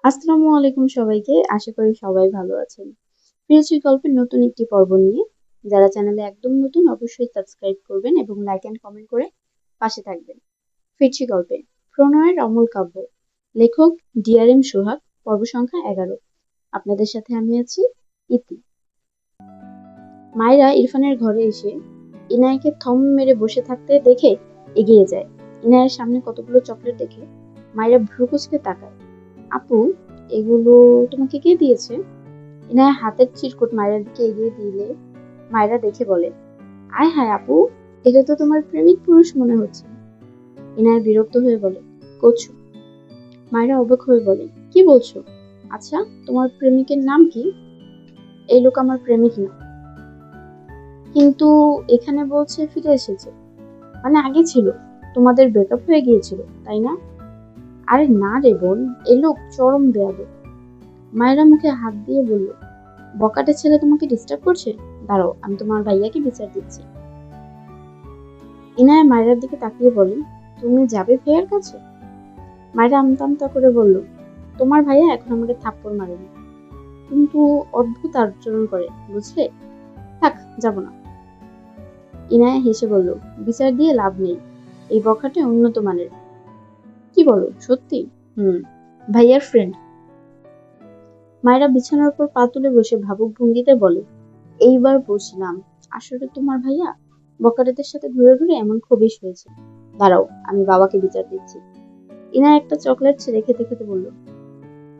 আসসালামু আলাইকুম সবাইকে। আশা করি সবাই ভালো আছেন। ফিরেছি গল্পের নতুন একটি পর্ব নিয়ে। যারা চ্যানেলে একদম নতুন অবশ্যই সাবস্ক্রাইব করবেন এবং লাইক এন্ড কমেন্ট করে পাশে থাকবেন। ফিরছি গল্পে প্রণয়ের অমল কাব্য, লেখক ডিআরএম সোহাগ, পর্ব সংখ্যা 11। আপনাদের সাথে আমি আছি ইতি। মায়েরা ইরফানের ঘরে এসে ইনায়াকে থম মেরে বসে থাকতে দেখে এগিয়ে যায়। ইনায়ের সামনে কতগুলো চকলেট দেখে মায়েরা ভ্রু কুঁচকে তাকায়। আপু, এগুলো তোমাকে কে দিয়েছে? ইনায়া হাতের চিরকুট মায়েরার দিকে এগিয়ে দিলে মায়েরা দেখে বলে, আয় হায় আপু, এটা তো তোমার প্রেমিক পুরুষ মনে হচ্ছে। ইনায়া বিরক্ত হয়ে বলে, কচু। মায়েরা অবাক হয়ে বলে, কি বলছো? আচ্ছা, তোমার প্রেমিকের নাম কি? এই লোক আমার প্রেমিক না। কিন্তু এখানে বলছে ফিরে এসেছে, মানে আগে ছিল, তোমাদের ব্রেকআপ হয়ে গিয়েছিল তাই না? আরে না রে বোন, এই লোক চরম বেয়াদব। মায়েরা মুখে হাত দিয়ে বলল, বকাটে ছেলে তোমাকে ডিস্টার্ব করছে? দাঁড়াও, আমি তোমার ভাইয়াকে বিচার দিচ্ছি। ইনায়া মায়েরার দিকে তাকিয়ে বলে, তুমি যাবে ভাইয়ার কাছে? মায়েরা আমতা আমতা করে বলল, তোমার ভাইয়া এখন আমাকে থাপ্পড় মারেনি, কিন্তু অদ্ভুত আচরণ করে, বুঝলে? থাক, যাব না। ইনায়া হেসে বলল, বিচার দিয়ে লাভ নেই, এই বখাটে উন্নত মানের। কি বলো, সত্যি? হুম, ভাইয়ার ফ্রেন্ড। মায়েরা বিছানার উপর পা তুলে বসে ভাবুক ভঙ্গিতে বলে, এইবার বুঝলাম, আসলে তোমার ভাইয়া বকাটেদের সাথে ঘুরে ঘুরে এমন খবিশ হয়েছে। দাঁড়াও, আমি বাবাকে বিচার দিচ্ছি। ইনা একটা চকলেট ছেড়ে খেতে খেতে বলল,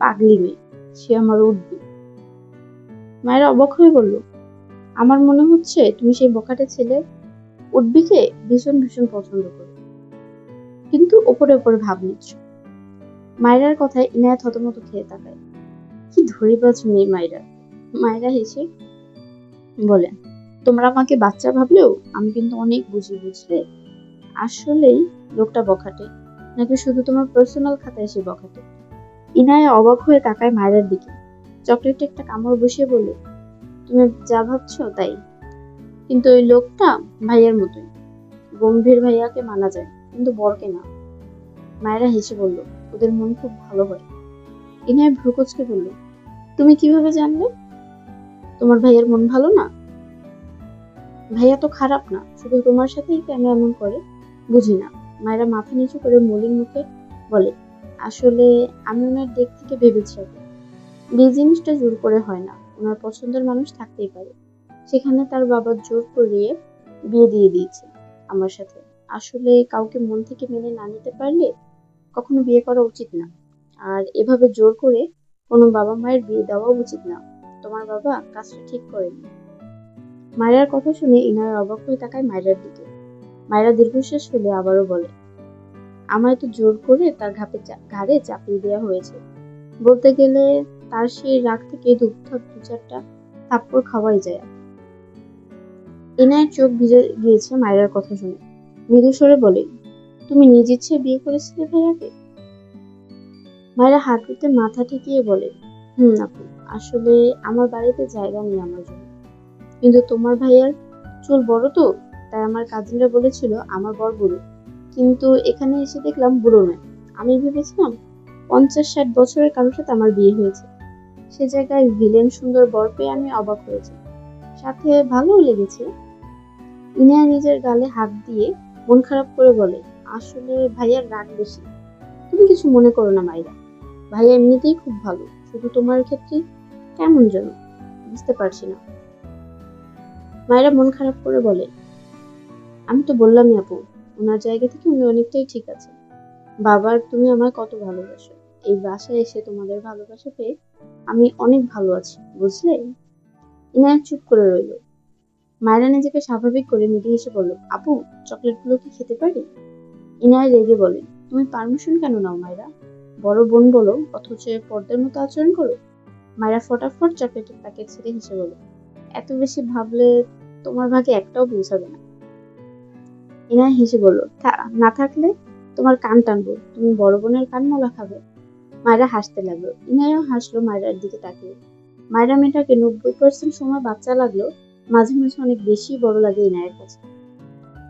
পাগলি মেয়ে, সে আমার উঠবি। মায়েরা অবাক হয়ে বলল, আমার মনে হচ্ছে তুমি সেই বকাটে ছেলে উঠবিকে ভীষণ ভীষণ পছন্দ করো, কিন্তু ওপরে ওপরে ভাব নিচ্ছ। মায়েরার কথায় ইনায়া থতমত খেয়ে তাকায়। কি ধরিবাজ মেয়ে মায়েরা। মায়েরা হেসে বলে, তোমরা আমাকে বাচ্চা ভাবলেও আমি কিন্তু অনেক বুঝি, বুঝলে? আসলেই লোকটা বখাটে, নাকি শুধু তোমার পার্সোনাল খাতায় এসে বখাটে? ইনায়া অবাক হয়ে তাকায় মায়ের দিকে, চকলেটে একটা কামড় বসিয়ে বলে, তুমি যা ভাবছো তাই, কিন্তু ওই লোকটা ভাইয়ার মতোই। গম্ভীর ভাইয়াকে মানা যায়, কিন্তু বরকে না। মায়েরা হেসে বলল, ওদের মন খুব ভালো হয়। ইনায়া ভ্রু কুঁচকে বলল, তুমি কিভাবে জানলে? তোমার ভাইয়ার মন ভালো না? ভাইয়া তো খারাপ না, শুধু তোমার সাথেই কেন এমন করে বুঝি না। মায়েরা মাথা নিচু করে মলিন মুখে বলে, আসলে আমি ওনার দিক থেকে ভেবেছি আগে। বিয়ে জিনিসটা জোর করে হয় না, ওনার পছন্দের মানুষ থাকতেই পারে। সেখানে তার বাবা জোর করিয়ে বিয়ে দিয়ে দিয়েছে আমার সাথে। আসলে কাউকে মন থেকে মেনে না নিতে পারলে কখনো বিয়ে করা উচিত না। আর এভাবে জোর করে কোনো বাবা মায়ের বিয়ে দেওয়া উচিত না। তোমার বাবা কাজটা ঠিক করেনি। মায়ের কথা শুনে ইনার অবাক হয়ে তাকায় মায়ের দিকে। মায়েরা দীর্ঘশ্বাস ফেলে আবারও বলে, আমায় তো জোর করে তার ঘাড়ে চাপিয়ে দেওয়া হয়েছে। বলতে গেলে তার সেই রাগ থেকে ধূপধাপ দু চারটা থাপ্পড় খাওয়াই যায়। ইনায়ের চোখ ভিজে গিয়েছে মায়ের কথা শুনে। মৃদু স্বরে বলে, তুমি নিজ ইচ্ছে বিয়ে করেছিলে ভাইয়াকে? মায়েরা হাঁটুতে মাথা ঠেকিয়ে বলে, আপু, আসলে আমার বাড়িতে জায়গা নেই আমার জন্য। কিন্তু তোমার ভাইয়ার চুল বড় তো, তাই আমার কাজিনরা বলেছিল আমার বর বুড়ো। কিন্তু এখানে এসে দেখলাম বুড়ো নয়। আমি ভেবেছিলাম 50-60 বছরের কারোর সাথে আমার বিয়ে হয়েছে। সে জায়গায় ভিলেন সুন্দর বর পেয়ে আমি অবাক হয়েছি, সাথে ভালোও লেগেছে। ইনিয়া নিজের গালে হাত দিয়ে মন খারাপ করে বলে, আসলে ভাইয়ার রাগ বেশি। তুমি কিছু মনে করো না মাইরা, ভাইয়া এমনিতেই খুব ভালো, শুধু তোমার ক্ষেত্রে কেমন যেন বুঝতে পারছি না। মায়েরা মন খারাপ করে বলে, আমি তো বললামই আপু, ওনার জায়গা থেকে উনি অনেকটাই ঠিক আছে। বাবার তুমি আমায় কত ভালোবাসো, এই বাসায় এসে তোমাদের ভালোবাসা পেয়ে আমি অনেক ভালো আছি, বুঝলে? ইনায়া চুপ করে রইল। মায়েরা নিজেকে স্বাভাবিক করে মৃদু হেসে বলল, আপু, চকলেটগুলো কি খেতে পারি? ইনায়া রেগে বলে, তুমি পারমিশন কেন নাও মায়েরা? বড় বোন বলো অথচ পর্দার মতো আচরণ করো। মায়েরা ফটাফট চকলেটের প্যাকেট ছেড়ে হেসে বলে, এত বেশি ভাবলে তোমার ভাগে একটাও পৌঁছাবে না। ইনায়া হেসে বলল, না থাকলে তোমার কান টানবো, তুমি বড় বোনের কান মলা খাবে। মায়েরা হাসতে লাগলো। ইনায়াও হাসলো মায়েরার দিকে তাকিয়ে। মায়েরা মেয়েটাকে 90% সময় বাচ্চা লাগলো, মাঝে মাঝে অনেক বেশি বড় লাগে ইনায়ের কাছে।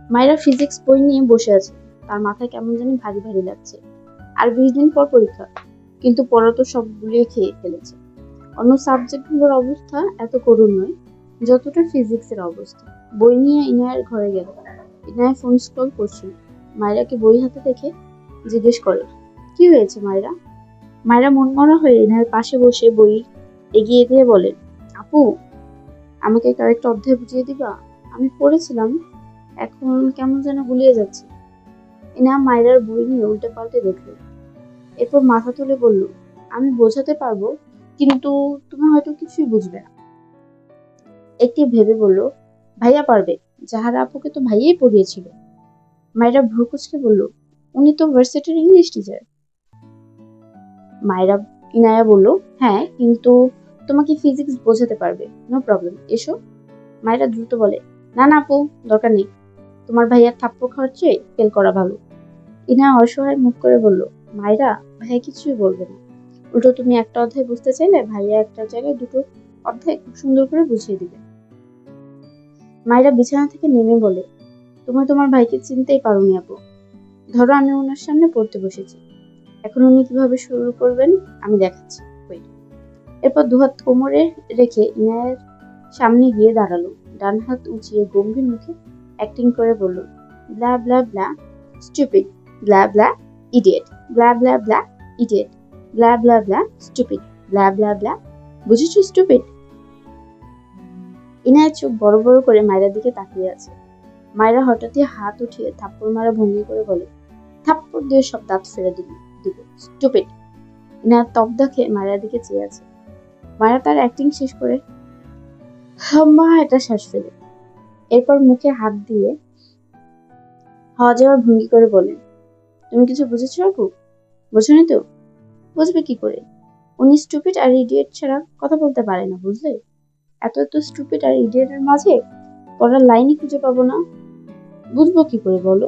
মায়েরা ফিজিক্স বই নিয়ে বসে আছে, তার মাথায় কেমন জানি ভারী ভারী লাগছে। আর 20 দিন পর পরীক্ষা। কিন্তু পড়া তো সব গুলিয়ে খেয়ে ফেলেছে। অন্য সাবজেক্টগুলোর অবস্থা এত করুণ নয় যতটা ফিজিক্সের অবস্থা। বই নিয়ে ইনায়ের ঘরে গেল। ইনায়া ফোন স্ক্রল করছিল। মায়েরাকে বই হাতে দেখে জিজ্ঞেস করে, কি হয়েছে মায়েরা? মায়েরা মনমরা হয়ে ইনায়ের পাশে বসে বই এগিয়ে দিয়ে বলে, আপু, আমাকে কয়েকটা অধ্যায় বুঝিয়ে দিবা? আমি পড়েছিলাম, এখন কেমন যেন গুলিয়ে যাচ্ছে। ইনা মায়েরার বই নিয়ে উল্টে পাল্টে দেখলো। এরপর মাথা তুলে বলল, আমি বোঝাতে পারবো, কিন্তু তুমি হয়তো কিছুই বুঝবে না। একটি ভেবে বলল, ভাইয়া পারবে, জাহারা আপুকে তো ভাইয়াই পড়িয়েছিল। মায়েরা ভ্রু কুঁচকে বলল, উনি তো ভার্সিটির ইংলিশ টিচার। মায়েরা ইনায়া বলল, হ্যাঁ, কিন্তু তোমাকে ফিজিক্স বোঝাতে পারবে, নো প্রবলেম, এসো। মায়েরা দ্রুত বলে, না না আপু, দরকার নেই, তোমার ভাইয়ার থাপ্পড় খাওয়ার চেয়ে ফেল করা ভালো। ইনায়া অসহায় মুখ করে বলল, মায়েরা, ভাইয়া কিছুই বলবে না, উল্টো তুমি একটা অধ্যায় বুঝতে চাইলে ভাইয়া একটা জায়গায় দুটো অধ্যায় খুব সুন্দর করে বুঝিয়ে দিবে। মায়েরা বিছানা থেকে নেমে বলে, তুমি তোমার ভাইকে চিনতেই পারোনি আপু। ধরো আমি ওনার সামনে পড়তে বসেছি, এখন উনি কিভাবে শুরু করবেন আমি দেখাচ্ছি। এরপর দুহাত কোমরে রেখে ইনায়ের সামনে গিয়ে দাঁড়ালো। ডান হাত উঁচিয়ে গম্ভীর মুখে অ্যাক্টিং করে বলল, ব্লা ব্লা ব্লা স্টুপিড, ব্লা ব্লা ইডিয়েট, ব্লা ব্লা ব্লা ইডিয়েট, ব্লা ব্লা ব্লা স্টুপিড, ব্লা ব্লা ব্লা। বুঝেছো স্টুপিড? ইনায়ের চোখ বড় বড় করে মায়েরার দিকে তাকিয়ে আছে। মায়েরা হঠাৎই হাত উঠিয়ে থাপ্পড় মারা ভঙ্গি করে বলে, থাপ্পড় দিয়ে সব দাঁত ফেলে দিব, স্টুপিড। ইনায়ের তব্দা খেয়ে মায়েরার দিকে চেয়ে আছে। মায়েরা তার অ্যাক্টিং শেষ করে হাম্মা এটা শ্বাস ফেলে। এরপর মুখে হাত দিয়ে হাওয়া যাওয়ার ভঙ্গি করে বলে, তুমি কিছু বুঝেছো আপু? বুঝুনি তো? বুঝবে কি করে? উনি স্টুপিড আর ইডিয়েট ছাড়া কথা বলতে পারে না, বুঝলে? এত এত স্টুপিড আর ইডিয়েটের মাঝে পড়ার লাইনই খুঁজে পাবো না, বুঝবো কি করে বলো?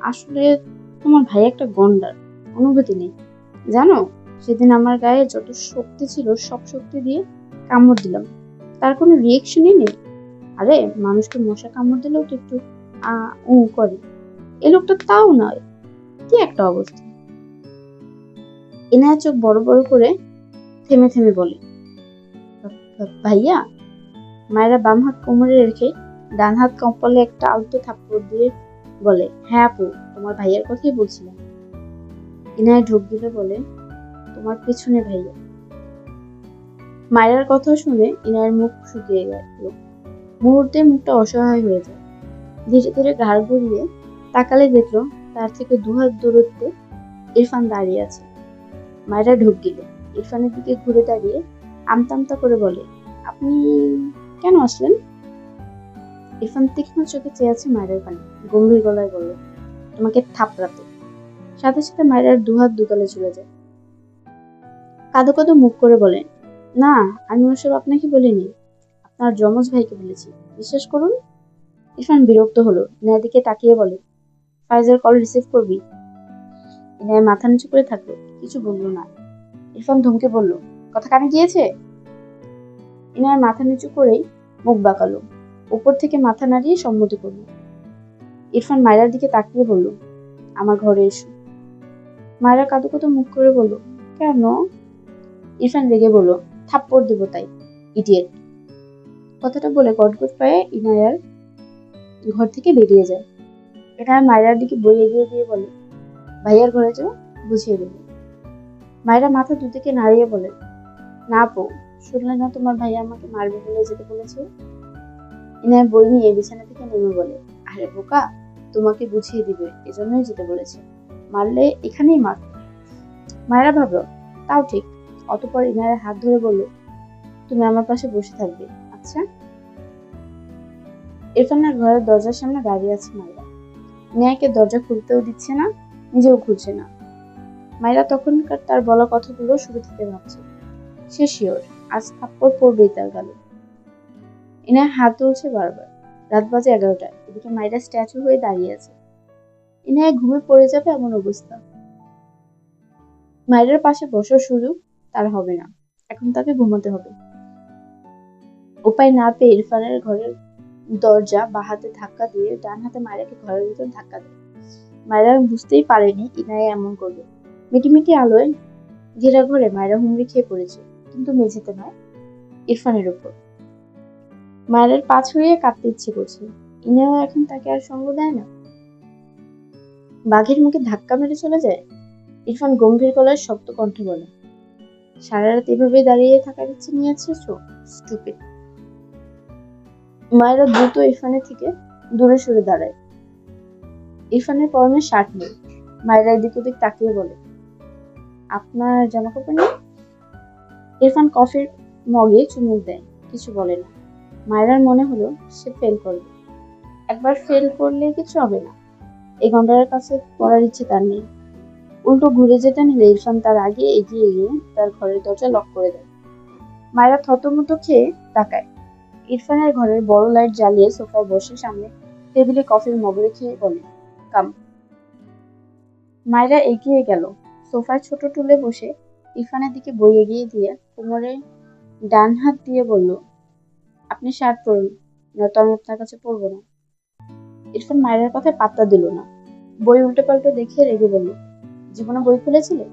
আসলে তোমার ভাই একটা গন্ডার, অনুভূতি নেই। জানো, সেদিন আমার গায়ে যত শক্তি ছিল সব শক্তি দিয়ে কামড় দিলাম, তার কোনো রিয়েকশনই নেই। আরে, মানুষকে মশা কামড় দিলেও তো একটু করে, এ লোকটা তাও নয়। কি একটা অবস্থা! এনায়া চোখ বড় বড় করে থেমে থেমে বলে, ভাইয়া। মায়েরা বাম হাত কোমরে রেখে ডান হাত কপালে একটা আলতো থাপ্পড় দিয়ে বলে, হ্যাঁ আপু, তোমার ভাইয়ার কথাই বলছিলাম। ইনায়া ঢোক দিলে বলে, তোমার পেছনে ভাইয়া। মায়েরার কথা শুনে ইনায়ের মুখ শুকিয়ে গেল। মুহূর্তে মুখটা অসহায় হয়ে যায়। ধীরে ধীরে ঘাড় ঘুরিয়ে তাকালে দেখলো তার থেকে দুহাত দূরত্বে ইরফান দাঁড়িয়ে আছে। মায়েরা ঢোক দিল। ইরফানের দিকে ঘুরে দাঁড়িয়ে আমতা আমতা করে বলে, আপনি কেন আসলেন? ইরফান তীক্ষ্ণ চোখে চেয়ে আছে মায়ের পানে, গম্ভীর গলায় বলল, তোমাকে থাপড়াতে। সাথে সাথে মায়ের দুহাত দুগালে চলে যায়। কাঁদো কাঁদো মুখ করে বলেন, না, আমি ওসব আপনাকে বলিনি, আপনার যমজ ভাইকে বলেছি, বিশ্বাস করুন। ইরফান বিরক্ত হলো, ইনায়ের দিকে তাকিয়ে বলে, ফাইজের কল রিসিভ করবি? ইনায় মাথা নিচু করে থাকলো, কিছু বলল না। ইরফান ধমকে বলল, কথা কানে গিয়েছে? ইনায় মাথা নিচু করেই মুখ বাঁকালো, উপর থেকে মাথা নাড়িয়ে সম্মতি করল। ইরফান মায়েরার দিকে তাকিয়ে বলল, আমার ঘরে এসো। মায়েরা কাঁদো কাঁদো মুখ করে বলল, কেন? ইরফান রেগে বলল, থাপ্পড় দেবো তাই, ইডিয়েট। কথাটা বলে গটগট পায়ে ইনায়ার ঘর থেকে বেরিয়ে যায়। ইনায়া মায়েরার দিকে বই এগিয়ে দিয়ে বলে, ভাইয়ার ঘরে যাও, বুঝিয়ে দেবো। মায়েরা মাথা দুদিকে নাড়িয়ে বলে, না আপু, শুনলে না তোমার ভাইয়া আমাকে মারবে বলে যেতে বলেছে? ইনায়া বই নিয়ে বিছানা থেকে নেমে বলে, আরে বোকা, তোমাকে বুঝিয়ে দিবে এজন্যই যেতে বলেছে, মারলে এখানেই মার। মায়েরা ভাবলো, তাও ঠিক। অতঃপর ইনায়ার হাত ধরে বলল, তুমি আমার পাশে বসে থাকবে, আচ্ছা? ইরফানের ঘরের দরজার সামনে দাঁড়িয়ে আছে মায়েরা। ইনায়াকে দরজা খুলতেও দিচ্ছে না, নিজেও খুলছে না। মায়েরা তখনকার তার বলা কথাগুলো শুরু থেকে ভাবছে, সে শিওর আজ থাপ্পড় পড়বেই তার গালে। ইনায়া হাত তুলছে বারবার। রাত বাজে 11টা। এদিকে মায়েরা স্ট্যাচু হয়ে দাঁড়িয়ে আছে। ইনায়া ঘুমে পড়ে যাবে এমন অবস্থা। মায়েরার পাশে বসার সুযোগ তার হবে না, এখন তাকে ঘুমাতে হবে। উপায় না পেয়ে ইরফানের ঘরের দরজা বা হাতে ধাক্কা দিয়ে ডান হাতে মায়েরাকে ঘরের ভিতর ধাক্কা দেয়। মায়েরা বুঝতেই পারেনি ইনায়া এমন করবে। মিটিমিটি আলোয় ঘেরা ঘরে মায়েরা হুমড়ি খেয়ে পড়েছে, কিন্তু মেঝেতে নয়, ইরফানের উপর। মায়ের পা ছুঁড়িয়ে কাঁদতে ইচ্ছে করছে। ইনেও এখন তাকে আর সঙ্গ দেয় না। বাঘের মুখে ধাক্কা মেরে চলে যায়। ইরফান গম্ভীর গলায় শক্ত কণ্ঠে বলে, সারা রাত এভাবেই দাঁড়িয়ে থাকার ইচ্ছে নিয়েছে? স্টুপিড। মায়েরা দ্রুত ইরফানের থেকে দূরে সরে দাঁড়ায়। ইরফানের পরনে শার্ট নেই। মায়েরা এদিক ওদিক তাকিয়ে বলে, আপনার জামা কাপড় নেই? ইরফান কফির মগে চুমুক দেয়, কিছু বলে না। মায়েরার মনে হলো সে ফেল করবে। একবার ফেল করলে কিছু হবে না। এই গন্ডারের কাছে পড়ার ইচ্ছে তার নেই। উল্টো ঘুরে যেতে নিলে ইরফান তার আগে এগিয়ে গিয়ে তার ঘরের দরজা লক করে দেয়। মায়েরা থতমত খেয়ে তাকায়। ইরফানের ঘরের বড় লাইট জ্বালিয়ে সোফায় বসে সামনে টেবিলে কফির মগ রেখে বলে, কাম। মায়েরা এগিয়ে গেল। সোফায় ছোট টুলে বসে ইরফানের দিকে বই এগিয়ে দিয়ে কোমরে ডান হাত দিয়ে বলল, আপনি শার্ট পরুন, নয়তো আমি আপনার কাছে পরবো না। ইরফান মায়ের কথায় পাত্তা দিল না। বই উল্টে পাল্টে দেখে রেগে বলল, জীবনে বই খুলেছিলে?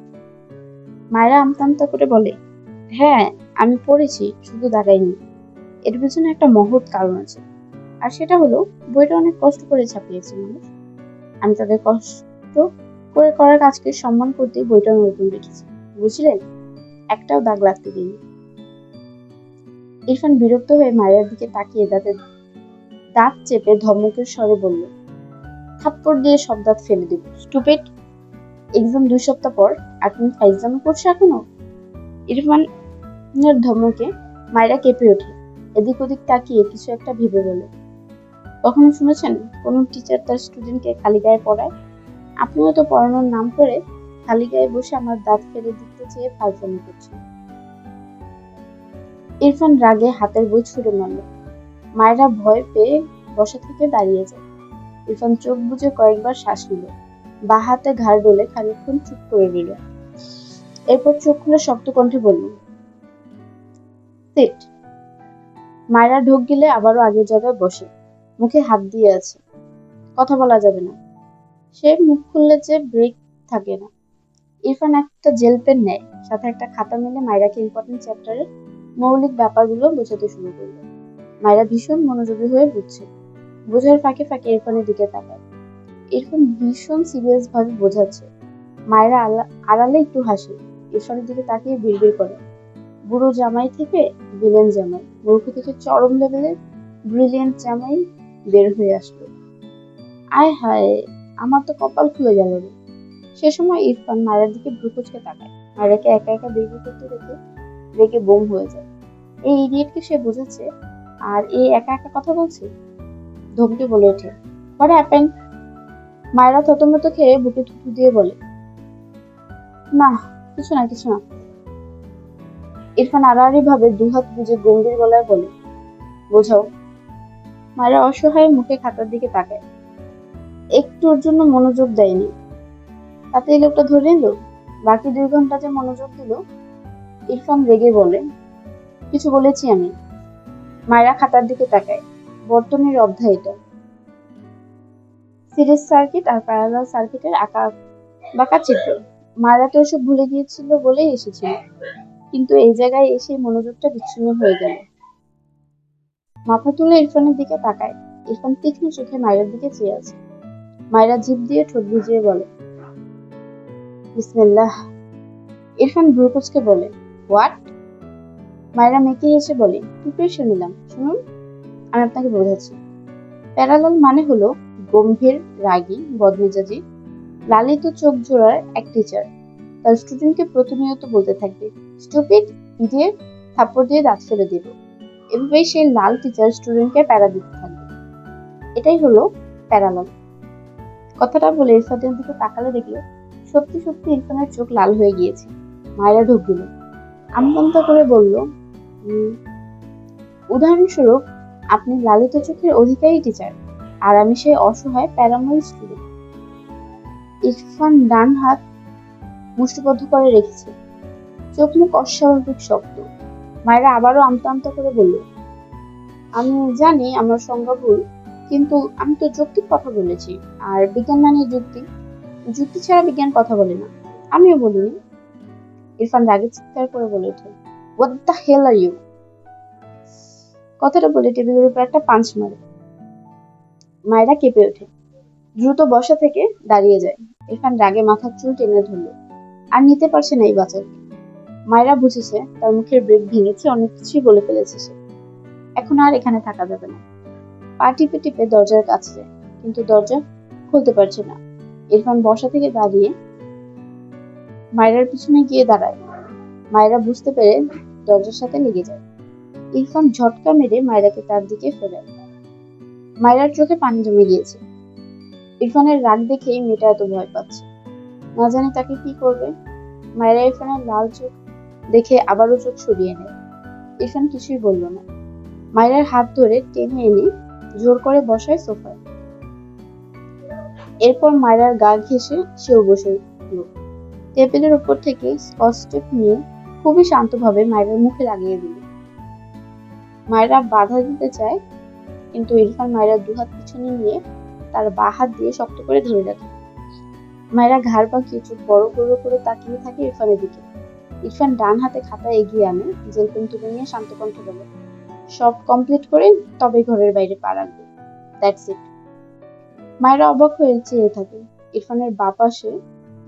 মায়েরা আমতা আমতা করে বলে, হ্যাঁ আমি পড়েছি, শুধু দাঁড়াইনি। এর পিছনে একটা মহৎ কারণ আছে, আর সেটা হলো বইটা অনেক কষ্ট করে ছাপিয়েছে মানুষ। আমি তাদের কষ্ট করে করার কাজকে সম্মান করতে বইটা নতুন রেখেছি, বুঝলেন? একটাও দাগ লাগতে দিইনি। ইরফান বিরক্ত হয়ে মায়ের দিকে তাকিয়ে দাঁত চেপে ধমকের স্বরে বলল, থাপ্পড় দিয়ে সব দাঁত ফেলে দেব, স্টুপিড। এক্সাম 2 সপ্তাহ পর আর তুমি ফাইজলামি করছো এখনো? ইরফানের ধমকে মায়েরা কেঁপে ওঠে। এদিক ওদিক তাকিয়ে কিছু একটা ভেবে বলে, কখনো শুনেছেন কোন টিচার তার স্টুডেন্টকে খালি গায়ে পড়ায়? আপনিও তো পড়ানোর নাম করে খালি গায়ে বসে আমার দাঁত ফেলে দিতে চেয়ে ফাইজলামি করছেন। ইরফান রাগে হাতের বই ছুঁড়ে মারল। মায়েরা ভয় পেয়ে বসা থেকে দাঁড়িয়ে যায়। ইরফান চোখ বুজে কয়েকবার শ্বাস নিল, বা হাতে ঘাড় ডলে খানিকক্ষণ চুপ করে রইল। এরপর চোখ খুলে শক্ত কণ্ঠে বলল, সিট। মায়েরা ঢোক গিলে আবারও আগের জায়গায় বসে, মুখে হাত দিয়ে আছে। কথা বলা যাবে না। সে মুখ খুললে যে ব্রেক থাকে না। ইরফান একটা জেল পেন নেয়, সাথে একটা খাতা মিলে মায়েরাকে ইম্পর্টেন্ট চ্যাপ্টারের মৌলিক ব্যাপারগুলো বোঝাতে শুরু করলো। মায়েরা ভীষণ মনোযোগী হয়ে বুঝছে। বোঝার ফাঁকে ফাঁকে ইরফানের দিকে তাকায়। ইরফান ভীষণ সিরিয়াস ভাবে বোঝাচ্ছে। মায়েরা আড়ালে একটু হাসে। ইরফানের দিকে তাকিয়ে বিড়বিড় করে, বুড়ো জামাই থেকে ভিলেন জামাই, মূর্খ থেকে চরম লেভেলের ব্রিলিয়েন্ট জামাই বের হয়ে আসলো। আয় হায়, আমার তো কপাল খুলে গেল রে। সে সময় ইরফান মায়ের দিকে ভ্রু কুঁচকে তাকায়। মায়েরাকে একা একা বিড়বিড় করতে দেখে রেগে বোম হয়ে যায়। এই ইডিয়েটকে সে বোঝাচ্ছে, আর এই একা একা কথা বলছে। ধমকে বলে ওঠে, হোয়াট হ্যাপেন্ড? মায়েরা থতমত খেয়ে বুকে থুতু দিয়ে বলে, না কিছু না কিছু না। ইরফান আড়াআড়ি ভাবে দুহাত গুজে গম্ভীর গলায় বলে, বোঝাও। মায়েরা অসহায় মুখে খাতার দিকে তাকায়। একটুর জন্য মনোযোগ দেয়নি। তাতে এই লোকটা ধরে নিল। বাকি 2 ঘন্টা যে মনোযোগ দিল। ইরফান রেগে বলে, কিছু বলেছি আমি? মায়েরা খাতার দিকে তাকায়। বর্তনীর অধ্যায় এটা। সিরিজ সার্কিট আর প্যারালাল সার্কিটের আঁকা বাঁকা চিত্র। মায়েরা তো এসব ভুলে গিয়েছিল বলেই এসেছিল, কিন্তু এই জায়গায় এসে মনোযোগটা বিচ্ছিন্ন হয়ে গেল। মাথা তুলে ইরফানের দিকে তাকায়। ইরফান তীক্ষ্ণ চোখে মায়ের দিকে চেয়ে আছে। মায়েরা জিভ দিয়ে ঠোঁট ভিজিয়ে বলে, বিসমিল্লাহ। ইরফান ভ্রু কুঁচকে বলে, হোয়াট? মায়েরা মেকি হেসে বলে, প্রিপারেশন নিলাম, শুনুন আমি আপনাকে বোঝাচ্ছি। প্যারালাল মানে হলো গম্ভীর, রাগী, বদমেজাজি, লালিত চোখ জোড়ার এক টিচার তার স্টুডেন্টকে প্রতিনিয়ত বলতে থাকবে, স্টুপিড, ইডিয়েট, থাপ্পড় দিয়ে দাঁত ফেলে দিব। এভাবেই সেই লাল টিচার স্টুডেন্টকে প্যারা দিতে থাকবে। এটাই হলো প্যারালাল। কথাটা বলে ইরফানের দিকে তাকালে দেখলো সত্যি সত্যি ইরফানের চোখ লাল হয়ে গিয়েছে। মায়েরা ঢোক দিল। আমতা করে বলল, উদাহরণস্বরূপ আপনি লালিত চোখের অধিকারী টিচার, আর আমি সেই অসহায় প্যারাময় স্টুডেন্ট। ইরফান ডান হাত মুষ্টিবদ্ধ করে রেখেছে, চোখ মুখ অস্বাভাবিক শক্ত। মায়েরা আবারও আমতা আমতা করে বলল, আমি জানি আমার সংজ্ঞা ভুল, কিন্তু আমি তো যৌক্তিক কথা বলেছি, আর বিজ্ঞান মানে যুক্তি। যুক্তি ছাড়া বিজ্ঞান কথা বলে না। আমিও বলিনি। ইরফান রাগে চিৎকার করে বলে ওঠে, what the hell are you. কথাটা বলে টেবিলের উপর একটা পাঞ্চ মারে। মায়েরা কেঁপে ওঠে, দ্রুত বসা থেকে দাঁড়িয়ে যায়। ইরফান রাগে মাথার চুল টেনে ধরল, আর নিতে পারছে না এই বাচ্চাকে। মায়েরা বুঝেছে তার মুখের ব্রেক ভেঙেছে, অনেক কিছুই বলে ফেলেছে সে, এখন আর এখানে থাকা যাবে না। পা টিপে টিপে দরজার কাছে যায়, কিন্তু দরজা খুলতে পারছে না। ইরফান বসা থেকে দাঁড়িয়ে মায়েরার পিছনে গিয়ে দাঁড়ায়। মায়েরা বুঝতে পেরে দরজার সাথে লেগে যায়। ইরফান ঝটকা মেরে মায়েরাকে তার দিকে ফেরায়। মায়েরার চোখে পানি জমে গিয়েছে। ইরফানের রাগ দেখে মেয়েটা এত ভয় পাচ্ছে, না জানি তাকে কি করবে। মায়েরা ইরফানের লাল চোখ দেখে আবারও চোখ সরিয়ে নেয়। ইরফান কিছুই বলল না। মায়েরার হাত ধরে টেনে এনে জোর করে বসায় সোফায়। এরপর মায়েরার গা ঘেঁষে সেও বসে উঠল। টেবিলের উপর থেকে স্কচ টেপ নিয়ে খুবই শান্তভাবে মায়েরার মুখে লাগিয়ে দিল। মায়েরা বাধা দিতে চায়, কিন্তু ইরফান মায়েরার দুহাত পিছনে নিয়ে তার বাঁ হাত দিয়ে শক্ত করে ধরে রাখে। মায়েরা ঘাড় বাঁকিয়ে চোখ বড় বড় করে তাকিয়ে থাকে ইরফানের দিকে। ইরফান ডান হাতে খাতা এগিয়ে আনে, জেল পেন তুলে নিয়ে শান্ত কণ্ঠে বলে, সব কমপ্লিট করে তবে ঘরের বাইরে পা রাখবে, দ্যাটস ইট। মায়েরা অবাক হয়ে চেয়ে থাকে। ইরফানের বাঁ পাশে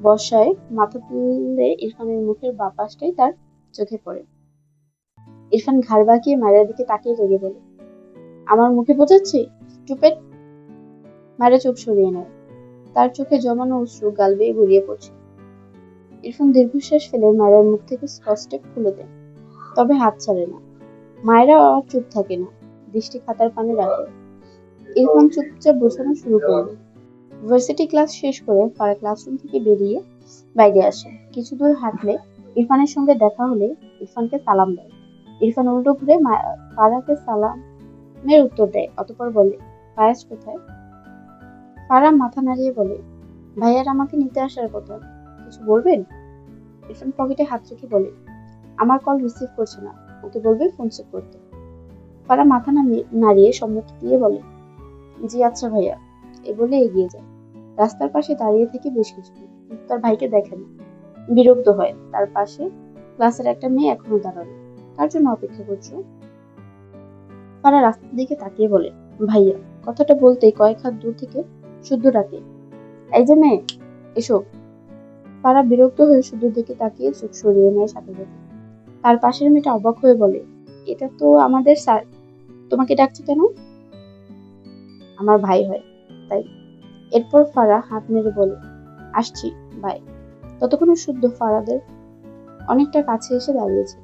বসায় মাথা তুললে ইরফানের মুখের বাঁ পাশটাই তার চোখে পড়ে। ইরফান ঘাড় বাঁকিয়ে মায়ের দিকে তাকিয়ে লেগে বলে, আমার মুখে বোঝাচ্ছি, স্টুপিড। মায়েরা চোখ সরিয়ে নেয়। তার চোখে জমানো অশ্রু গাল বেয়ে গড়িয়ে পড়ছে। ইরফান দীর্ঘশ্বাস ফেলে মায়ের মুখ থেকে স্কচ টেপ খুলে দেয়, তবে হাত ছাড়ে না। মায়েরা আর চুপ থাকে না, দৃষ্টি খাতার পানে রাখে। ইরফান চুপচাপ বোঝানো শুরু করলো। ভার্সিটি ক্লাস শেষ করে ফারা ক্লাসরুম থেকে বেরিয়ে বাইরে আসে। কিছু দূর হাঁটলে ইরফানের সঙ্গে দেখা হলে ইরফানকে সালাম দেয়। ইরফান উল্টো ঘুরে ফারাকে সালামের উত্তর দেয়, অতঃপর বলে, ফায়াজ কোথায়? ফারা মাথা নাড়িয়ে বলে, ভাইয়ার আমাকে নিতে আসার কথা, কিছু বলবেন? ইরফান পকেটে হাত রেখে বলে, আমার কল রিসিভ করছে না, ওকে বলবে ফোন চেক করতে। ফারা মাথা নাড়িয়ে সম্মতি দিয়ে বলে, জি আচ্ছা ভাইয়া, এ বলে এগিয়ে যায়। রাস্তার পাশে দাঁড়িয়ে থেকে বেশ কিছুক্ষণ, কিন্তু তার ভাইকে দেখে না। বিরক্ত হয়। তার পাশে ক্লাসের একটা মেয়ে এখনো দাঁড়ানো। কার জন্য অপেক্ষা করছো? ফারা রাস্তার দিকে তাকিয়ে বলে, ভাইয়া। কথাটা বলতেই কয়েক হাত দূর থেকে শুদ্ধ ডাকে, এই যে মেয়ে, এসো। ফারা বিরক্ত হয়ে শুদ্ধর দিকে তাকিয়ে চোখ সরিয়ে নেয় সাথে সাথে। তার পাশের মেয়েটা অবাক হয়ে বলে, এটা তো আমাদের স্যার, তোমাকে ডাকছে কেন? আমার ভাই হয়, তাই। এরপর ফারা হাত নেড়ে বলে, আসছি, বাই। ততক্ষণে শুদ্ধ ফারাদের অনেকটা কাছে এসে দাঁড়িয়েছে।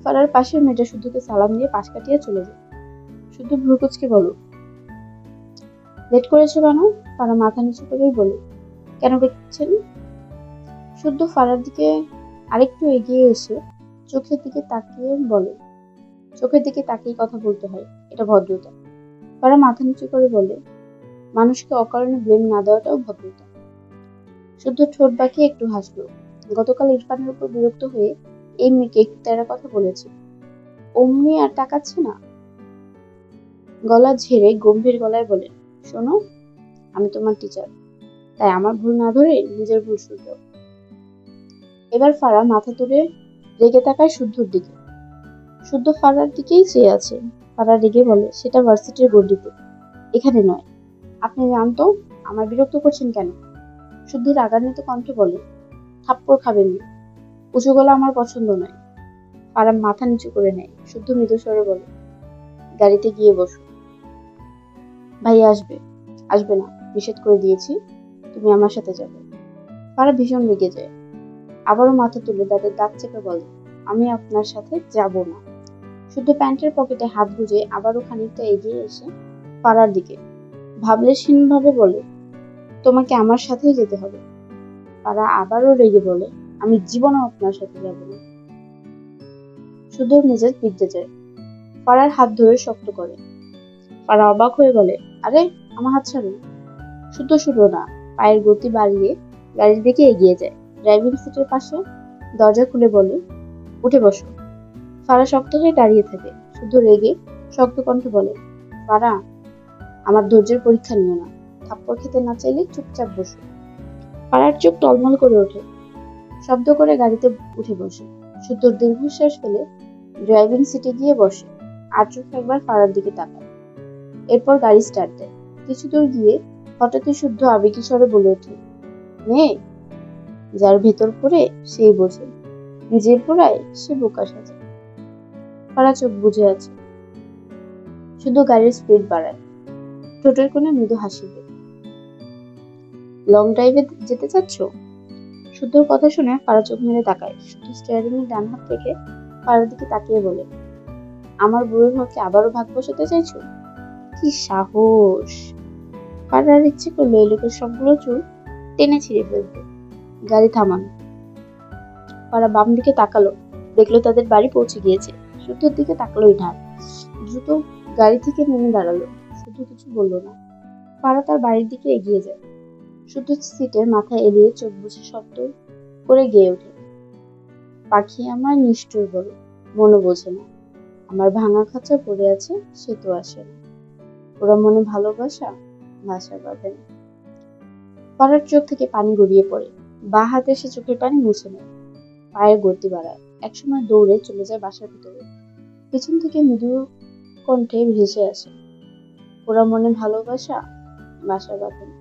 ফারার পাশের মেয়েটা শুদ্ধকে সালাম দিয়ে পাশ কাটিয়ে চলে যায়। শুদ্ধ ভ্রুকুচকে বলো, লেট করেছো কেন? ফারা মাথা নিচু করেই বলে, কেন দেখছেন? শুদ্ধ ফারার দিকে আরেকটু এগিয়ে এসে চোখের দিকে তাকিয়ে বলে, চোখের দিকে তাকিয়ে কথা বলতে হয়, এটা ভদ্রতা। ফারা মাথা নিচু করে বলে, মানুষকে অকারণে ব্লেম না দেওয়াটাও ভদ্রতা। শুদ্ধ ঠোঁট বাঁকিয়ে একটু হাসলো। গতকাল ইরফানের উপর বিরক্ত হয়ে এই মেয়েকে একটু তেড়া কথা বলেছে, অমনি আর তাকাচ্ছে না। গলা ঝেড়ে গম্ভীর গলায় বলে, শোনো, আমি তোমার টিচার, তাই আমার ভুল না ধরে নিজের ভুল শুধরাও। এবার ফারা মাথা তুলে রেগে তাকায় শুদ্ধর দিকে। শুদ্ধ ফারার দিকেই চেয়ে আছে। ফারা রেগে বলে, সেটা ভার্সিটির গণ্ডিতে, এখানে নয়। আপনি জানতো, আমার বিরক্ত করছেন কেন? শুদ্ধ রাগান্বিত কণ্ঠে বলে, থাপ্পড় খাবেন না, উঁচু গলা আমার পছন্দ নয়। ফারা মাথা নিচু করে নেয়। শুদ্ধ মৃদু স্বরে বলে, গাড়িতে গিয়ে বসো। ভাইয়া আসবে। আসবে না, নিষেধ করে দিয়েছি, তুমি আমার সাথে যাবে। ফারা ভীষণ রেগে যায়। আবারও মাথা তুলে দাঁতের দাঁত চেপে বলে, আমি আপনার সাথে যাব না। শুদ্ধ প্যান্টের পকেটে হাত গুজে আবারও খানিকটা এগিয়ে এসে ফারার দিকে ভাবলেশহীনভাবে বলে, তোমাকে আমার সাথেই যেতে হবে। ফারা আবারও রেগে বলে, আমি জীবনেও আপনার সাথে যাব না। শুদ্ধর মেজাজ বিগড়ে যায়। ফারার হাত ধরে শক্ত করে। ফারা অবাক হয়ে বলে, আরে আমার হাত ছাড়ুন। শুদ্ধ শুধু না, পায়ের গতি বাড়িয়ে গাড়ির দিকে এগিয়ে যায়। ড্রাইভিং সিটের পাশে দরজা খুলে বলে, উঠে বসো। ফারা শক্ত হয়ে দাঁড়িয়ে থাকে। শুদ্ধ রেগে শক্ত কণ্ঠে বলে, ফারা, আমার ধৈর্যের পরীক্ষা নিও না। থাপ্পড় খেতে না চাইলে চুপচাপ বসো। ফারার চোখ টলমল করে ওঠে। শব্দ করে গাড়িতে উঠে বসে। শুদ্ধর দীর্ঘশ্বাস ফেলে ড্রাইভিং সিটে গিয়ে বসে। আর চোখ একবার ফারার দিকে তাকায়। এরপর গাড়ি স্টার্ট দেয়। কিছু দূর গিয়ে হঠাৎই শুদ্ধ আবেগী স্বরে বলে ওঠে, মেয়ে, যার ভেতর পড়ে সেই বোঝে, যে পোড়ায় সে বোকা সাজে। ফারা চোখ বুজে আছে, শুধু গাড়ির স্পিড বাড়ায়, ঠোঁটের কোণে মৃদু হাসি দেয়। লং ড্রাইভে যেতে চাচ্ছ? শুদ্ধর কথা শুনে ফারা চোখ মেলে তাকায়। শুদ্ধ স্টিয়ারিং এর ডান হাত রেখে ফারার দিকে তাকিয়ে বলে, আমার বউয়ের হকে আবারও ভাগ বসাতে চাইছো? কি সাহস! ফারার ইচ্ছে করলো এই লোকের সবগুলো চুল টেনে ছিঁড়ে ফেলতে। গাড়ি থামানো। ফারা বাম দিকে তাকালো, দেখলো তাদের বাড়ি পৌঁছে গিয়েছে। শুদ্ধর দিকে তাকালোই ঢাল। দ্রুত গাড়ি থেকে নেমে দাঁড়ালো। শুদ্ধ কিছু বললো না। ফারা তার বাড়ির দিকে এগিয়ে যায়। শুদ্ধ সিটের মাথা এলিয়ে চোখ বুজে শব্দ করে গেয়ে ওঠে, পাখি আমার নিষ্ঠুর বড়, মনও বোঝে না। আমার ভাঙা খাঁচা পড়ে আছে, সে তো আসে না। ওরা মনে ভালোবাসা ভাষা বাঁধে না। ফারার চোখ থেকে পানি গড়িয়ে পড়ে। বাঁ হাতে সে চোখের পানি মুছে নেয়। পায়ের গতি বাড়ায়। একসময় দৌড়ে চলে যায় বাসার ভিতরে। পেছন থেকে মৃদু কণ্ঠে ভেসে আসে, ওরা মনে ভালোবাসা বাসা বাঁধে না।